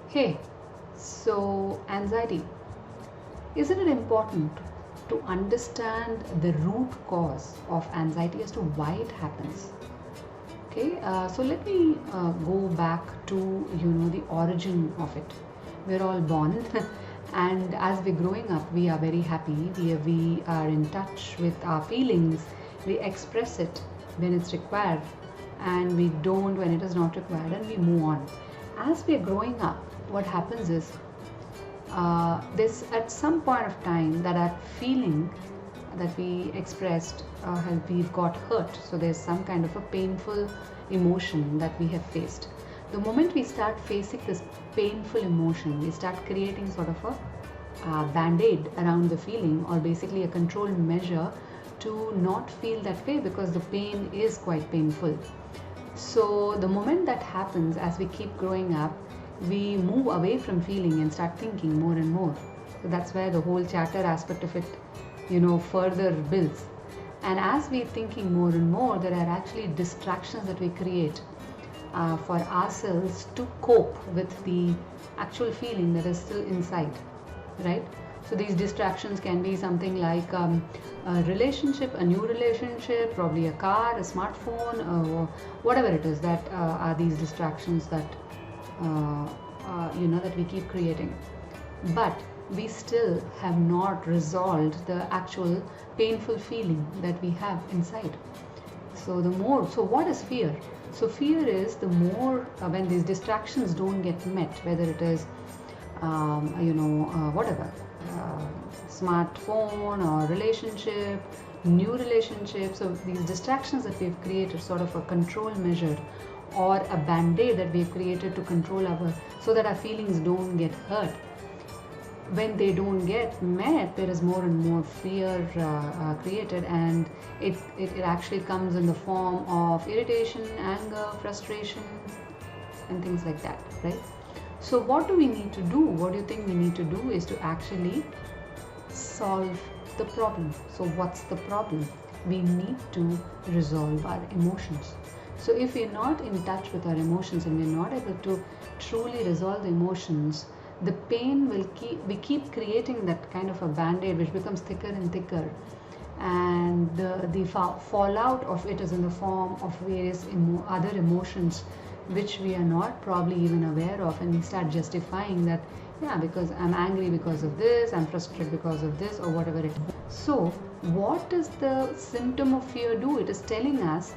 Hey, so anxiety. Isn't it important to understand the root cause of anxiety as to why it happens? Okay, so let me go back to the origin of it. We're all born, and as we're growing up, we are very happy. We are in touch with our feelings. We express it when it's required, and we don't when it is not required, and we move on. As we're growing up, what happens is this at some point of time that feeling that we expressed we've got hurt, so there's some kind of a painful emotion that we have faced. The moment we start facing this painful emotion, we start creating sort of a band-aid around the feeling, or basically a control measure to not feel that way because the pain is quite painful. So the moment that happens, as we keep growing up, we move away from feeling and start thinking more and more. So that's where the whole chatter aspect of it, further builds. And as we're thinking more and more, there are actually distractions that we create for ourselves to cope with the actual feeling that is still inside, right? So these distractions can be something like a relationship, a new relationship, probably a car, a smartphone, or whatever it is that are these distractions that that we keep creating. But we still have not resolved the actual painful feeling that we have inside. So what is fear? So fear is the more when these distractions don't get met, whether it is whatever, smartphone or relationship, new relationship. So these distractions that we've created, sort of a control measure or a band-aid that we've created to control so that our feelings don't get hurt. When they don't get met, there is more and more fear created, and it actually comes in the form of irritation, anger, frustration, and things like that, right? So what do we need to do? What do you think we need to do is to actually solve the problem. So what's the problem? We need to resolve our emotions. So if we're not in touch with our emotions and we're not able to truly resolve the emotions, the pain we keep creating that kind of a band-aid which becomes thicker and thicker, and the fallout of it is in the form of various other emotions which we are not probably even aware of, and we start justifying that, yeah, because I'm angry because of this, I'm frustrated because of this, or whatever it is. So what does the symptom of fear do? It is telling us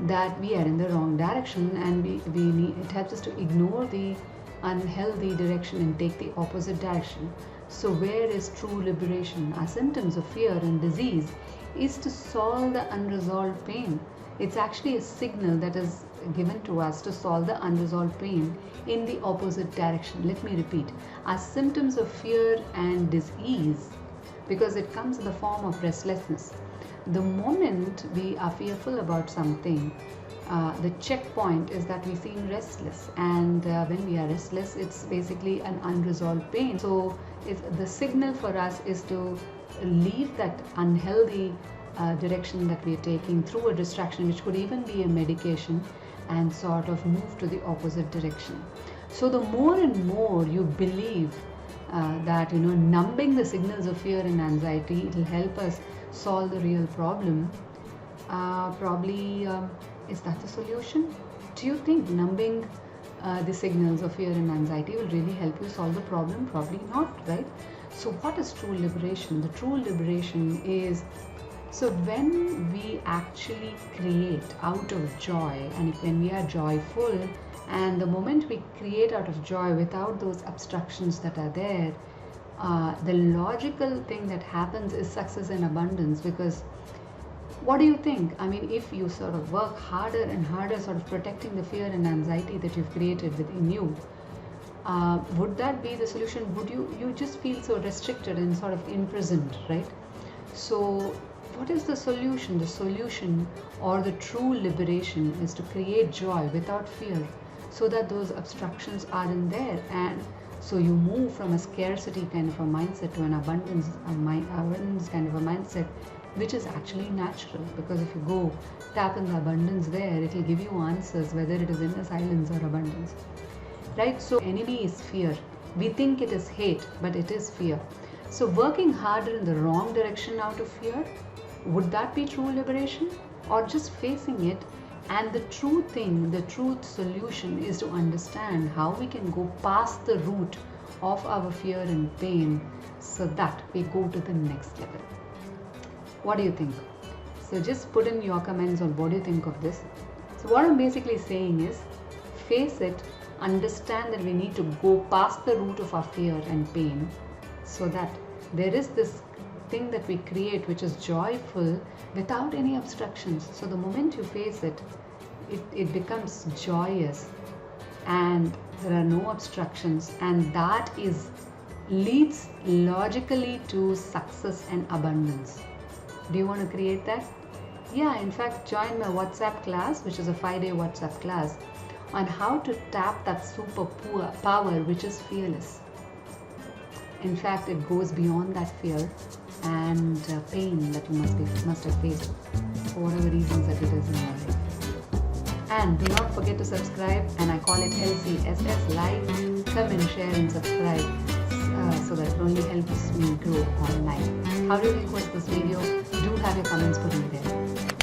that we are in the wrong direction, and it helps us to ignore the unhealthy direction and take the opposite direction. So where is true liberation? Our symptoms of fear and disease is to solve the unresolved pain. It's actually a signal that is given to us to solve the unresolved pain in the opposite direction. Let me repeat. Our symptoms of fear and disease, because it comes in the form of restlessness. The moment we are fearful about something, the checkpoint is that we seem restless, and when we are restless, it's basically an unresolved pain. So if the signal for us is to leave that unhealthy direction that we are taking through a distraction, which could even be a medication, and sort of move to the opposite direction. So the more and more you believe that numbing the signals of fear and anxiety, it will help us solve the real problem. Probably is that the solution? Do you think numbing the signals of fear and anxiety will really help you solve the problem? Probably not, right? So what is true liberation? The true liberation is, so when we actually create out of joy, and when we are joyful, and the moment we create out of joy without those obstructions that are there, the logical thing that happens is success and abundance. Because what do you think? I mean, if you sort of work harder and harder, sort of protecting the fear and anxiety that you've created within you, would that be the solution? Would you just feel so restricted and sort of imprisoned, right? So what is the solution? The solution, or the true liberation, is to create joy without fear, so that those obstructions aren't there, and so you move from a scarcity kind of a mindset to an abundance kind of a mindset, which is actually natural. Because if you go tap in the abundance there, it will give you answers, whether it is in the silence or abundance. right? So enemy is fear. We think it is hate, but it is fear. So working harder in the wrong direction out of fear, would that be true liberation? Or just facing it? And the true thing, the truth solution is to understand how we can go past the root of our fear and pain so that we go to the next level. What do you think? So just put in your comments on what do you think of this. So what I'm basically saying is, face it, understand that we need to go past the root of our fear and pain so that there is this thing that we create which is joyful without any obstructions. So the moment you face it, it becomes joyous and there are no obstructions, and that leads logically to success and abundance. Do you want to create that? Yeah, in fact, join my WhatsApp class, which is a 5-day WhatsApp class on how to tap that super power which is fearless. In fact, it goes beyond that fear and pain that you must have faced for whatever reasons that it is in your life. And do not forget to subscribe, and I call it LCSS Live. Come and share and subscribe so that it only helps me grow online. How do you think was this video? Do have your comments put in there.